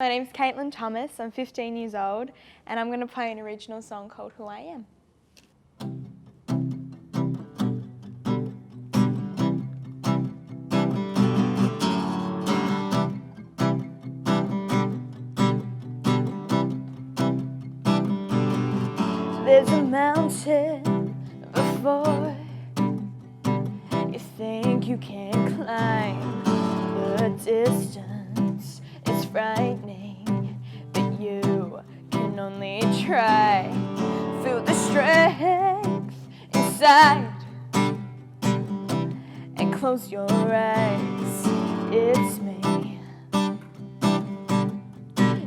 My name's Kaitlin Thomas, I'm 15 years old, and I'm going to play an original song called Who I Am. There's a mountain before you think you can climb. The distance is frightening, but you can only try. Feel the strength inside and close your eyes. It's me,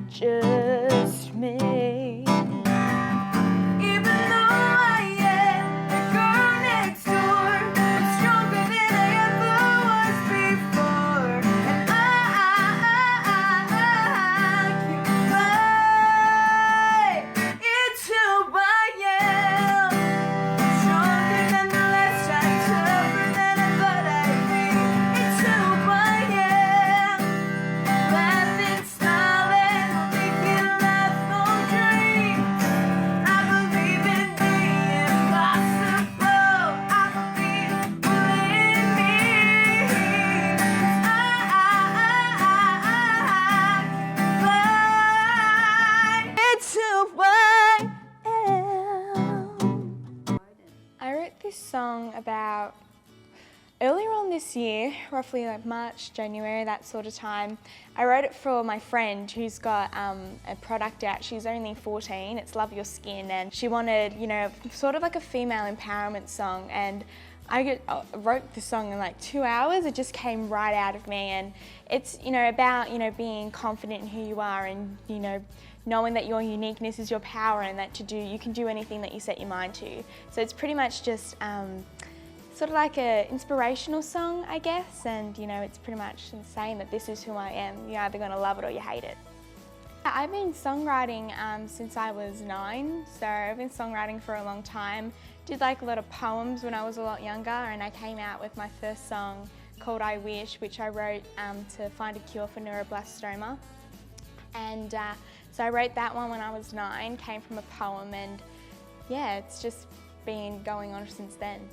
just me. This song about earlier on this year, roughly like March, January, that sort of time. I wrote it for my friend who's got a product out. She's only 14, it's Love Your Skin, and she wanted, you know, sort of like a female empowerment song, and I wrote this song in like 2 hours. It just came right out of me, and it's, you know, about, you know, being confident in who you are, and, you know, knowing that your uniqueness is your power, and that you can do anything that you set your mind to. So it's pretty much just sort of like an inspirational song, I guess, and, you know, it's pretty much saying that this is who I am. You're either going to love it or you hate it. I've been songwriting since I was 9, so I've been songwriting for a long time. Did like a lot of poems when I was a lot younger, and I came out with my first song called I Wish, which I wrote to find a cure for neuroblastoma. And so I wrote that one when I was 9, came from a poem, and yeah, it's just been going on since then.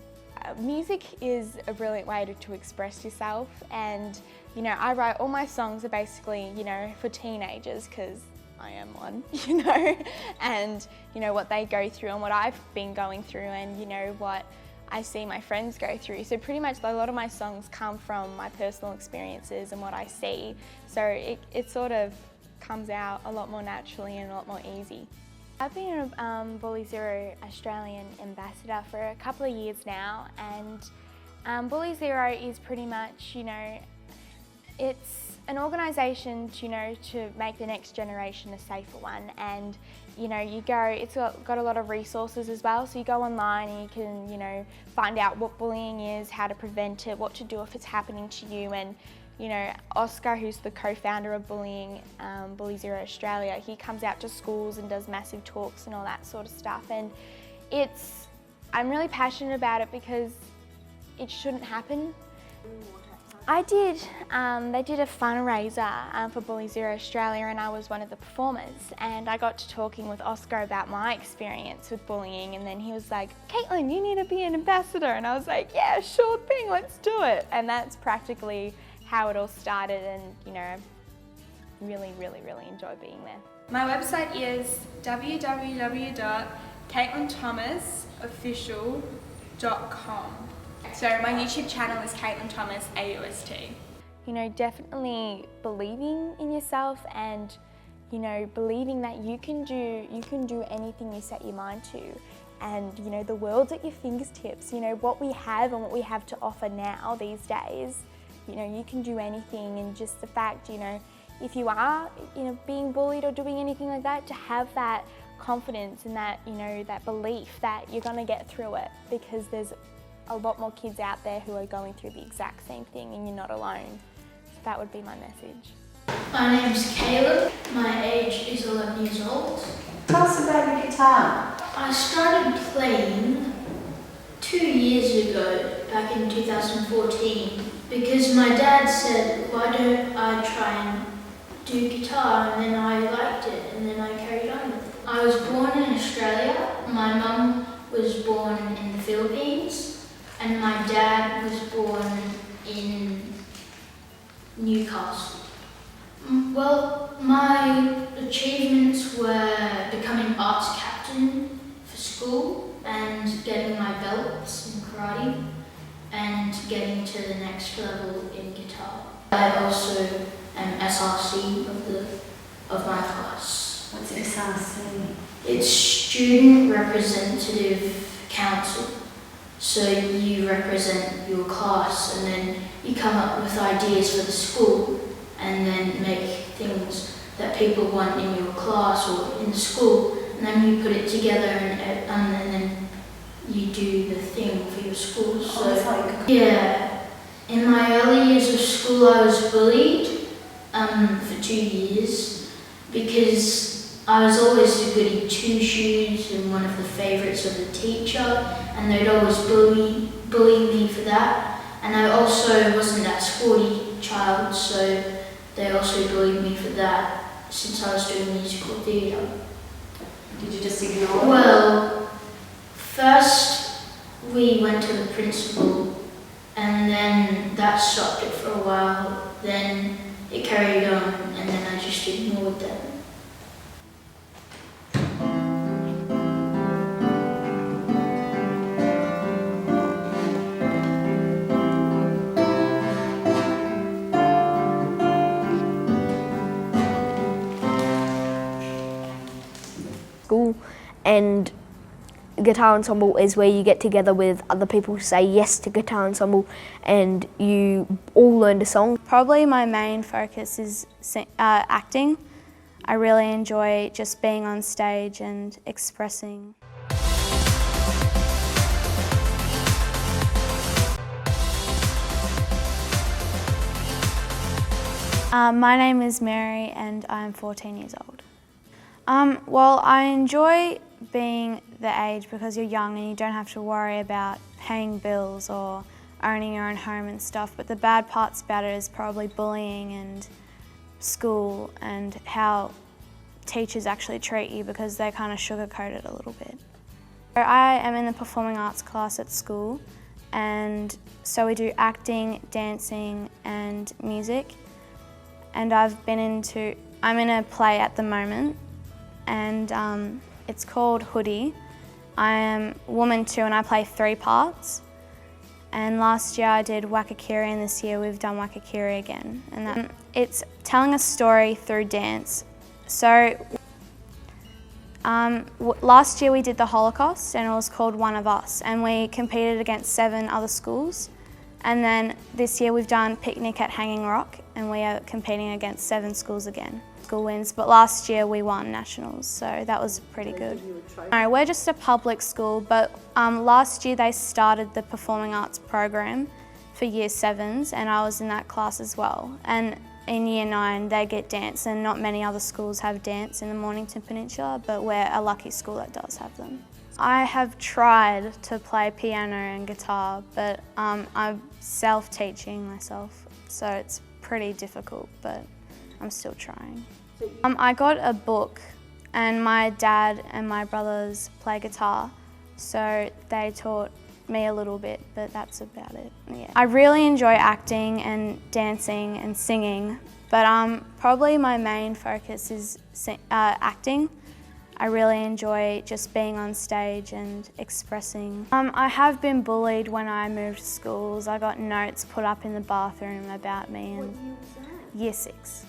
Music is a brilliant way to express yourself, and, you know, I write, all my songs are basically, you know, for teenagers, because I am one, you know, and, you know, what they go through and what I've been going through, and, you know, what I see my friends go through. So pretty much a lot of my songs come from my personal experiences and what I see, so it sort of comes out a lot more naturally and a lot more easy. I've been a Bully Zero Australian ambassador for a couple of years now, and Bully Zero is pretty much, you know, it's an organisation, you know, to make the next generation a safer one, and, you know, it's got a lot of resources as well, so you go online and you can, you know, find out what bullying is, how to prevent it, what to do if it's happening to you, and, you know, Oscar, who's the co-founder of Bully Zero Australia, he comes out to schools and does massive talks and all that sort of stuff, and I'm really passionate about it because it shouldn't happen. I did, they did a fundraiser for Bully Zero Australia, and I was one of the performers, and I got to talking with Oscar about my experience with bullying, and then he was like, Kaitlin, you need to be an ambassador, and I was like, yeah, sure thing, let's do it. And that's practically how it all started, and, you know, really enjoy being there. My website is www.KaitlinThomasOfficial.com. So my YouTube channel is Kaitlin Thomas AUST. You know, definitely believing in yourself, and, you know, believing that you can do anything you set your mind to. And, you know, the world's at your fingertips. You know, what we have and what we have to offer now these days, you know, you can do anything, and just the fact, you know, if you are, you know, being bullied or doing anything like that, to have that confidence and that, you know, that belief that you're going to get through it, because there's a lot more kids out there who are going through the exact same thing, and you're not alone. So that would be my message. My name's Caleb. My age is 11 years old. Tell us about your guitar. I started playing 2 years ago, back in 2014, because my dad said, why don't I try and do guitar, and then I liked it, and then I carried on with it. I was born in Australia. My mum was born in the Philippines, and my dad was born in Newcastle. Well, my achievements were becoming arts captain for school and getting my belts in karate and getting to the next level in guitar. I also am SRC of my class. What's SRC? It's Student Representative Council. So you represent your class and then you come up with ideas for the school and then make things that people want in your class or in the school, and then you put it together and then you do the thing for your school. So yeah, in my early years of school I was bullied for 2 years because I was always the goody two-shoes and one of the favourites of the teacher, and they'd always bully me for that. And I also wasn't that sporty child, so they also bullied me for that since I was doing musical theatre. Did you just ignore it? Well, first we went to the principal and then that stopped it for a while. Then it carried on and then I just ignored them. School, and guitar ensemble is where you get together with other people who say yes to guitar ensemble and you all learn a song. Probably my main focus is acting. I really enjoy just being on stage and expressing. My name is Mary and I'm 14 years old. Well, I enjoy being the age because you're young and you don't have to worry about paying bills or owning your own home and stuff, but the bad parts about it is probably bullying and school and how teachers actually treat you because they kind of sugarcoat it a little bit. I am in the performing arts class at school, and so we do acting, dancing and music, and I'm in a play at the moment, and it's called Hoodie. I am woman 2 and I play 3 parts. And last year I did Wakakiri and this year we've done Wakakiri again. And it's telling a story through dance. So last year we did the Holocaust and it was called One of Us, and we competed against 7 other schools. And then this year we've done Picnic at Hanging Rock and we are competing against 7 schools again. School wins, but last year we won nationals, so that was pretty good. No, we're just a public school, but last year they started the performing arts program for year 7s and I was in that class as well. And in year 9 they get dance, and not many other schools have dance in the Mornington Peninsula, but we're a lucky school that does have them. I have tried to play piano and guitar, but I'm self-teaching myself, so it's pretty difficult, but I'm still trying. I got a book and my dad and my brothers play guitar, so they taught me a little bit, but that's about it. Yeah. I really enjoy acting and dancing and singing, but probably my main focus is acting. I really enjoy just being on stage and expressing. I have been bullied when I moved to schools. I got notes put up in the bathroom about me. And what year was that? Year 6.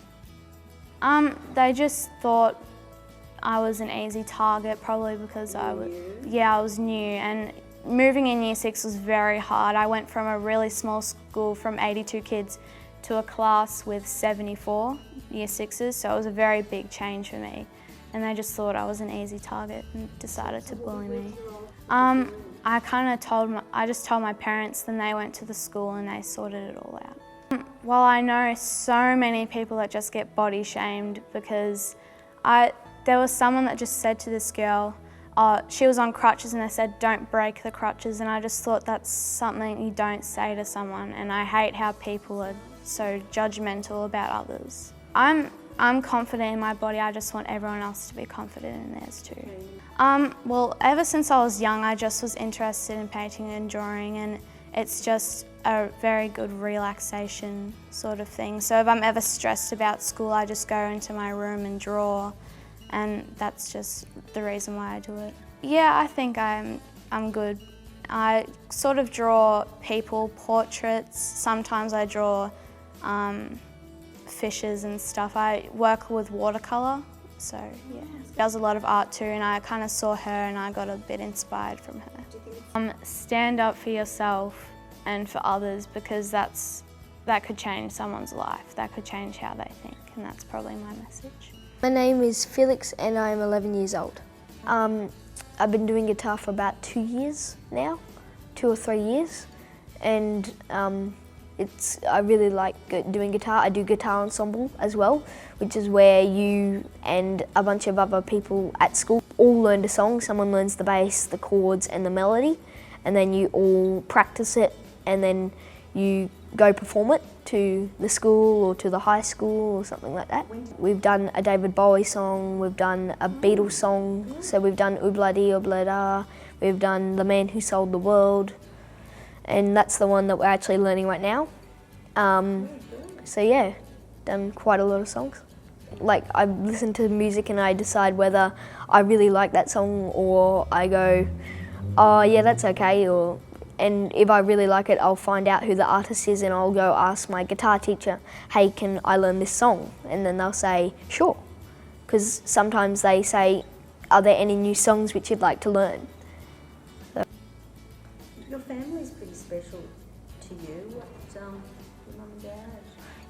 They just thought I was an easy target, probably because I was new, and moving in year 6 was very hard. I went from a really small school from 82 kids to a class with 74 year 6s, so it was a very big change for me. And they just thought I was an easy target and decided to bully me. I just told my parents, then they went to the school and they sorted it all out. Well, I know so many people that just get body shamed because there was someone that just said to this girl, she was on crutches and they said, don't break the crutches, and I just thought that's something you don't say to someone, and I hate how people are so judgmental about others. I'm I'm confident in my body, I just want everyone else to be confident in theirs too. Well, ever since I was young, I just was interested in painting and drawing, and it's just a very good relaxation sort of thing. So if I'm ever stressed about school, I just go into my room and draw, and that's just the reason why I do it. Yeah, I think I'm good. I sort of draw people, portraits. Sometimes I draw fishes and stuff. I work with watercolour, so yeah. She does a lot of art too, and I kind of saw her and I got a bit inspired from her. Stand up for yourself and for others, because that could change someone's life. That could change how they think, and that's probably my message. My name is Felix and I'm 11 years old. I've been doing guitar for about 2 years now, 2 or 3 years, and I really like doing guitar. I do guitar ensemble as well, which is where you and a bunch of other people at school all learn a song. Someone learns the bass, the chords and the melody, and then you all practice it, and then you go perform it to the school or to the high school or something like that. We've done a David Bowie song, we've done a Beatles song, so we've done Oobla-dee Oobla-da, we've done The Man Who Sold the World, and that's the one that we're actually learning right now. So yeah, done quite a lot of songs. Like, I listen to music and I decide whether I really like that song, or I go, oh yeah, that's okay, and if I really like it, I'll find out who the artist is and I'll go ask my guitar teacher, hey, can I learn this song? And then they'll say, sure. Because sometimes they say, are there any new songs which you'd like to learn? So. Your family's pretty special to you. What, your mum and dad?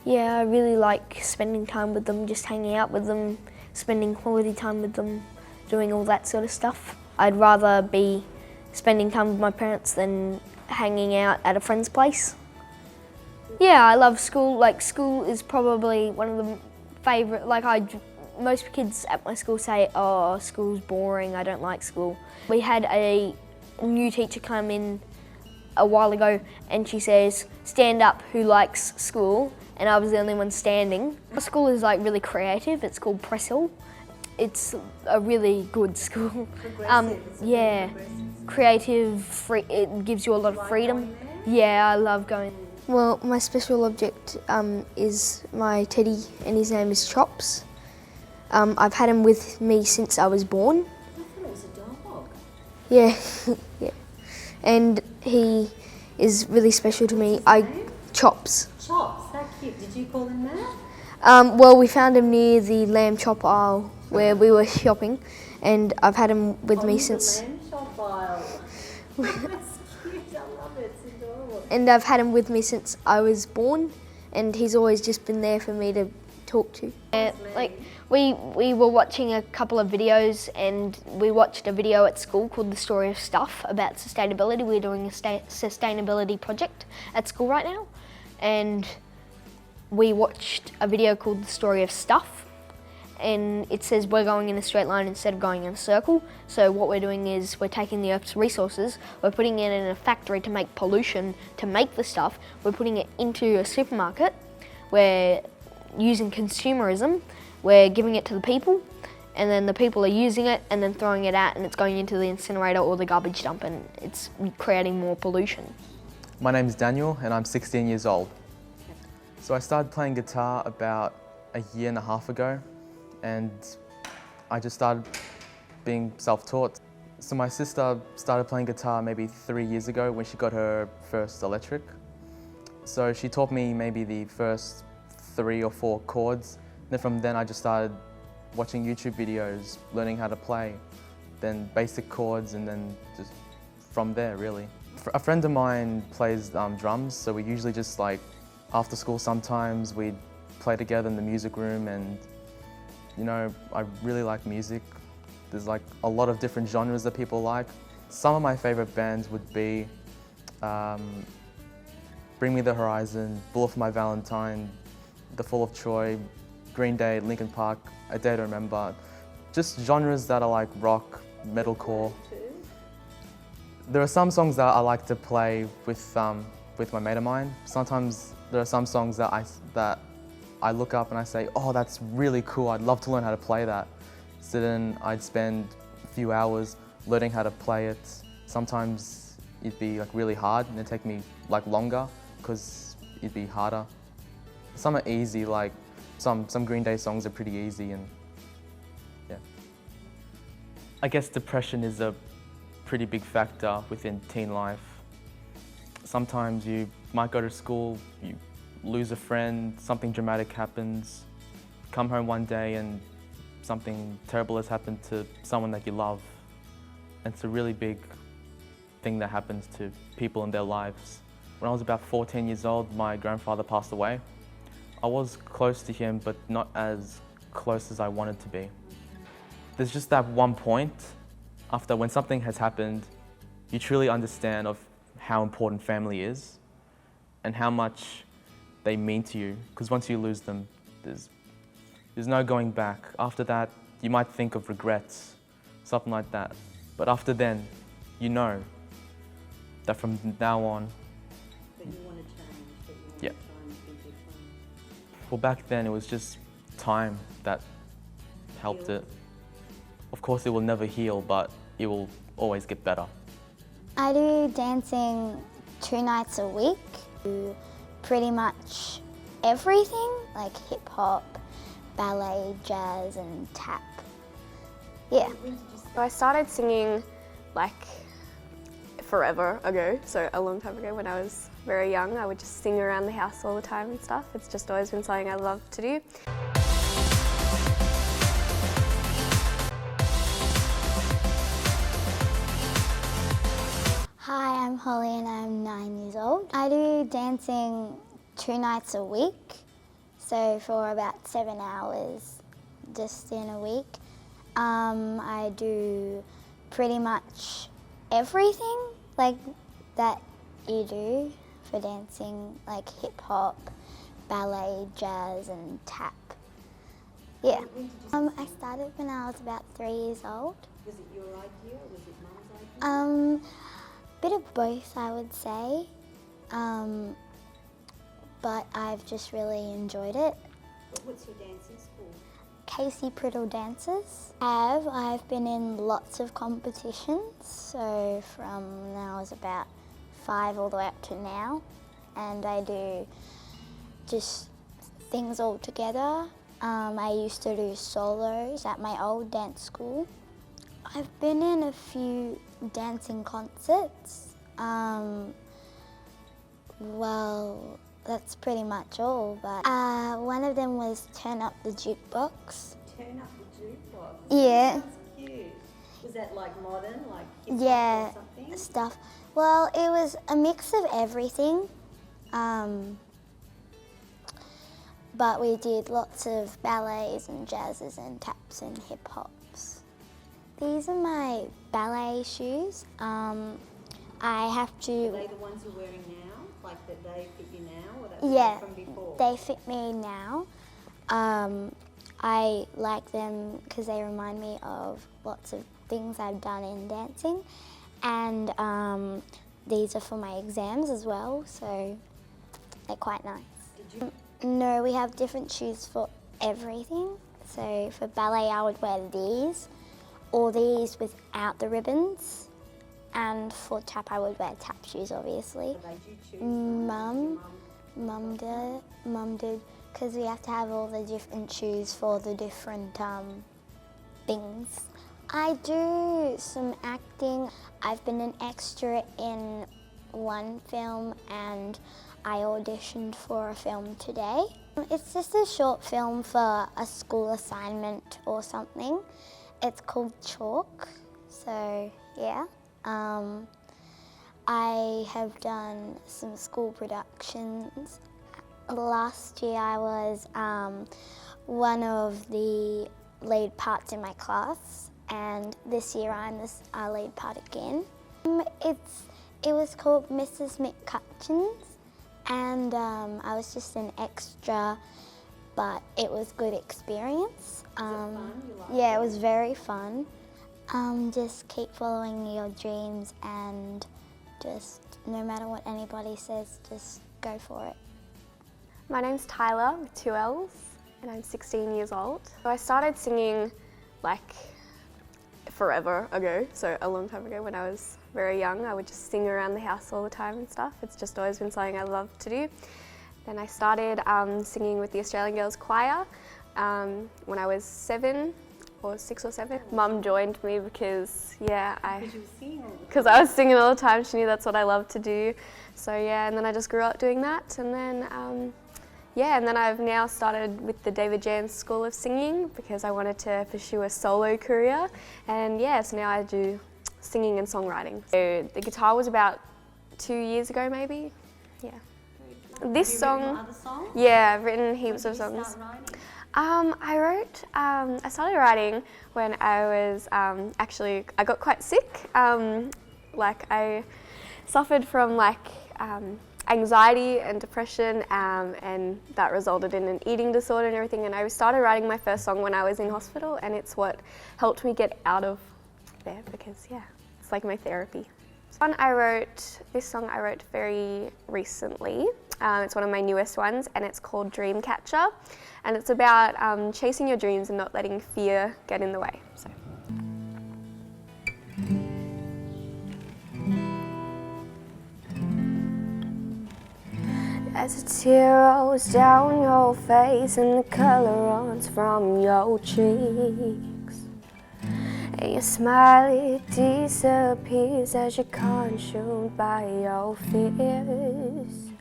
Yeah, I really like spending time with them, just hanging out with them, spending quality time with them, doing all that sort of stuff. I'd rather be spending time with my parents than hanging out at a friend's place. Yeah, I love school. Like, school is probably one of the favourite, most kids at my school say, oh, school's boring, I don't like school. We had a new teacher come in a while ago and she says, stand up, who likes school? And I was the only one standing. Our school is like really creative, it's called Press Hill. It's a really good school. Yeah, creative, free, it gives you a lot of freedom. Yeah, I love going. Well, my special object is my teddy, and his name is Chops. I've had him with me since I was born. I thought it was a dog. Yeah, yeah. And he is really special to me. Chops. Chops, how cute. Did you call him that? Well, we found him near the lamb chop aisle where we were shopping, and I've had him with me since. The lamb chop aisle. That's cute. I love it. It's adorable. And I've had him with me since I was born, and he's always just been there for me to talk to. We were watching a couple of videos, and we watched a video at school called The Story of Stuff about sustainability. We're doing a sustainability project at school right now, and we watched a video called The Story of Stuff, and it says we're going in a straight line instead of going in a circle. So what we're doing is we're taking the Earth's resources, we're putting it in a factory to make pollution to make the stuff, we're putting it into a supermarket, we're using consumerism, we're giving it to the people, and then the people are using it and then throwing it out, and it's going into the incinerator or the garbage dump, and it's creating more pollution. My name is Daniel and I'm 16 years old. So I started playing guitar about a year and a half ago, and I just started being self-taught. So my sister started playing guitar maybe 3 years ago when she got her first electric. So she taught me maybe the first 3 or 4 chords. Then from then I just started watching YouTube videos, learning how to play, then basic chords, and then just from there really. A friend of mine plays drums, so we usually just after school sometimes we'd play together in the music room, and you know, I really like music. There's a lot of different genres that people like. Some of my favorite bands would be Bring Me the Horizon, Bullet for My Valentine, The Fall of Troy, Green Day, Linkin Park, A Day to Remember. Just genres that are like rock, metalcore. There are some songs that I like to play with my mate of mine. Sometimes there are some songs that I look up and I say, oh, that's really cool, I'd love to learn how to play that. So then I'd spend a few hours learning how to play it. Sometimes it'd be like really hard and it'd take me like longer because it'd be harder. Some are easy, like some Green Day songs are pretty easy, and yeah. I guess depression is a pretty big factor within teen life. Sometimes you might go to school, you lose a friend, something dramatic happens, come home one day and something terrible has happened to someone that you love. And it's a really big thing that happens to people in their lives. When I was about 14 years old, my grandfather passed away. I was close to him, but not as close as I wanted to be. There's just that one point after when something has happened, you truly understand of how important family is and how much they mean to you. Because once you lose them, there's no going back. After that, you might think of regrets, something like that. But after then, you know that from now on, That you want to change, that you want Yeah. to try and be different. well, back then it was just time that helped it. Of course, it will never heal, but it will always get better. I do dancing 2 nights a week. Do pretty much everything, like hip hop, ballet, jazz and tap. Yeah. I started singing like forever ago, so a long time ago when I was very young. I would just sing around the house all the time and stuff. It's just always been something I love to do. Hi, I'm Holly and I'm 9 years old. I do dancing 2 nights a week, so for about 7 hours just in a week. I do pretty much everything like that you do for dancing, like hip hop, ballet, jazz and tap. Yeah. I started when I was about 3 years old. Was it your idea or was it Mum's idea? Bit of both, I would say, but I've just really enjoyed it. What's your dancing school? Casey Priddle Dances. I've been in lots of competitions, so from when I was about 5 all the way up to now, and I do just things all together. I used to do solos at my old dance school. I've been in a few dancing concerts. Well, that's pretty much all, but one of them was Turn Up the Jukebox. Turn Up the Jukebox. Yeah. That's cute. Was that like modern, like hip hop Yeah, or something? stuff. Well, it was a mix of everything. But we did lots of ballets and jazzes and taps and hip hops. These are my ballet shoes. I have Are to, they the ones you're wearing now? Like that they fit you now or that was yeah, from before? they fit me now. I like them because they remind me of lots of things I've done in dancing. And these are for my exams as well, so they're quite nice. Did you? No, we have different shoes for everything. So for ballet, I would wear these, or these without the ribbons. And for tap, I would wear tap shoes, obviously. So they do choose Mum did, because we have to have all the different shoes for the different things. I do some acting. I've been an extra in one film and I auditioned for a film today. It's just a short film for a school assignment or something. It's called Chalk, so yeah. I have done some school productions. Last year I was one of the lead parts in my class, and this year I'm the lead part again. It was called Mrs. McCutcheon's, and I was just an extra, but it was good experience. fun? You liked Yeah, it was very fun. Just keep following your dreams and just no matter what anybody says, just go for it. My name's Tyler with 2 L's and I'm 16 years old. So I started singing like forever ago, so a long time ago when I was very young. I would just sing around the house all the time and stuff. It's just always been something I love to do. Then I started singing with the Australian Girls Choir when I was 6 or 7. Mum joined me because because I was singing all the time. She knew that's what I loved to do. So yeah, and then I just grew up doing that, and then and then I've now started with the David Jan's School of Singing because I wanted to pursue a solo career, and so now I do singing and songwriting. So the guitar was about 2 years ago maybe, This song, other songs? I've written heaps of songs. I started writing when I was, I got quite sick. I suffered from anxiety and depression, and that resulted in an eating disorder and everything. And I started writing my first song when I was in hospital, and it's what helped me get out of there because, it's like my therapy. This song I wrote very recently. It's one of my newest ones, and it's called Dream Catcher, and it's about chasing your dreams and not letting fear get in the way. So. As a tear rolls down your face and the colour runs from your cheeks, and your smile, it disappears as you're consumed by your fears.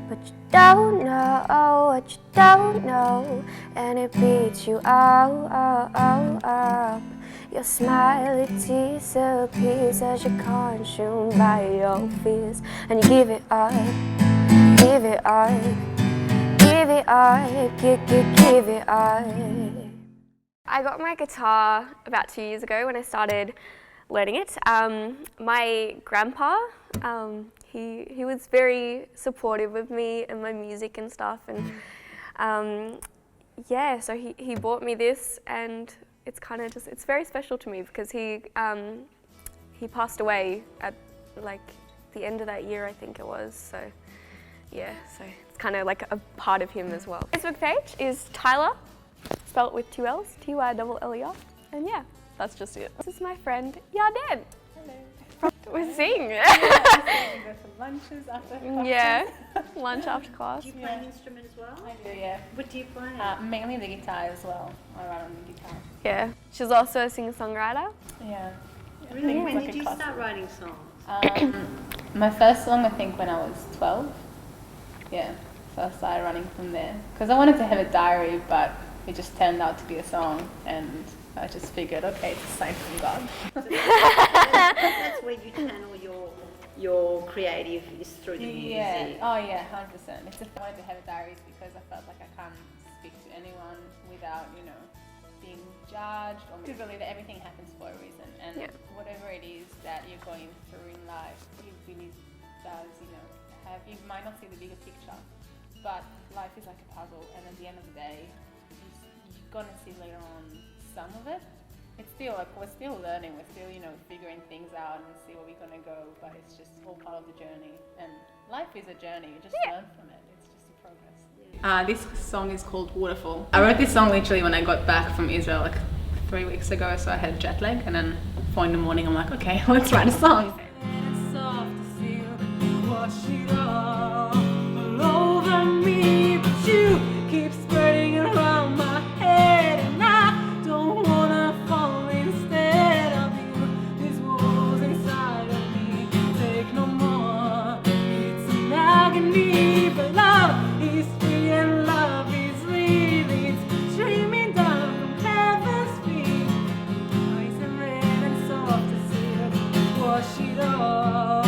But you don't know what you don't know, and it beats you up. Your smile, it disappears as you're consumed by your fears, and you give it up, give it up, give it up, give it up. I got my guitar about 2 years ago when I started learning it. My grandpa, he was very supportive of me and my music and stuff, and so he bought me this, and it's kind of just, it's very special to me because he passed away at the end of that year, I think it was, so so it's kind of like a part of him as well. Facebook page is Tyler, spelled with 2 L's, Tyler, and that's just it. This is my friend Yarden. Hello. We're singing. We go for lunches after class. Lunch after class. Do you play an instrument as well? I do, yeah. What do you play? Mainly the guitar as well. I write on the guitar. Yeah, she's also a singer-songwriter. Yeah. Really? When like did a you classic. start writing songs? My first song, I think, when I was 12. Yeah, so I started running from there. Because I wanted to have a diary, but it just turned out to be a song, and I just figured, okay, it's a sign from God. That's where you channel your creative is through the music. Yeah, oh yeah, 100%. It's just I wanted to have a diary because I felt like I can't speak to anyone without, being judged, or to believe that everything happens for a reason, and whatever it is that you're going through in life, it really does, you might not see the bigger picture, but life is like a puzzle, and at the end of the day, you're gonna see later on some of it. It's still we're still learning, we're still figuring things out and see where we're gonna go, but it's just all part of the journey, and life is a journey. You just learn from it. It's just a progress. This song is called Waterfall. I wrote this song literally when I got back from Israel 3 weeks ago, so I had jet lag, and then 4 in the morning I'm like, okay, let's write a song. Keep spreading around my head, and I don't wanna fall instead of you. These walls inside of me take no more. It's an agony, but love is free and love is real. It's streaming down from heaven's feet, nice and red and soft as silk. Wash it off.